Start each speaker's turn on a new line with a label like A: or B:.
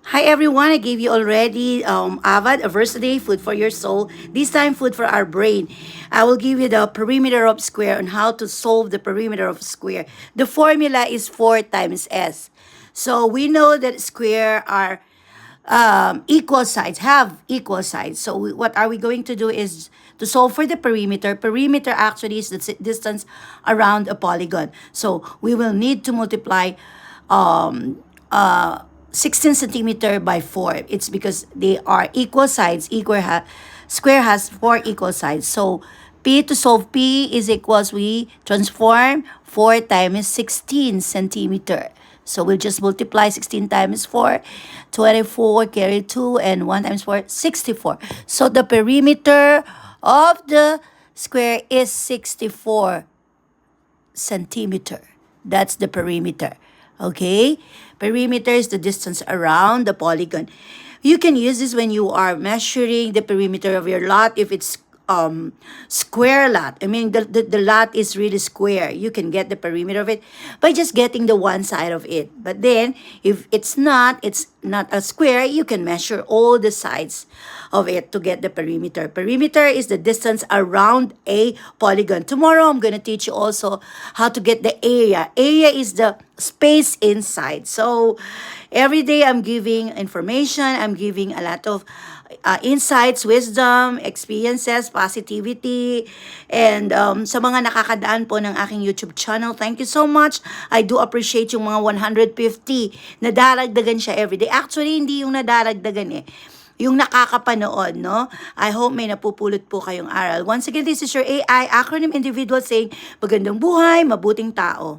A: Hi everyone, I gave you already Avad, a verse a day, food for your soul. This time, food for our brain. I will give you the perimeter of square on how to solve the perimeter of square. The formula is 4 times S. So we know that square are equal sides, have equal sides. So what are we going to do is to solve for the perimeter. Perimeter actually is the distance around a polygon. So we will need to multiply um, uh, 16 centimeter by 4. It's because they are equal sides. Square has 4 equal sides. So P to solve P is equals, we transform 4 times 16 centimeter. So we'll just multiply 16 times 4, 24, carry 2, and 1 times 4, 64. So the perimeter of the square is 64 centimeter. That's the perimeter. Okay? Perimeter is the distance around the polygon. You can use this when you are measuring the perimeter of your lot if it's square lot. I mean the lot is really square. You can get the perimeter of it by just getting the one side of it. But then if it's not a square, you can measure all the sides of it to get the perimeter. Perimeter is the distance around a polygon. Tomorrow I'm going to teach you also how to get the area. Area is the space inside. So every day I'm giving information, I'm giving a lot of insights, wisdom, experiences, positivity, and sa mga nakakadaan po ng aking YouTube channel, thank you so much. I do appreciate yung mga 150 na daragdagan siya everyday. Actually, hindi yung nadaragdagan yung nakakapanood, no? I hope may napupulot po kayong aral. Once again, this is your AI acronym individual saying, magandang buhay, mabuting tao.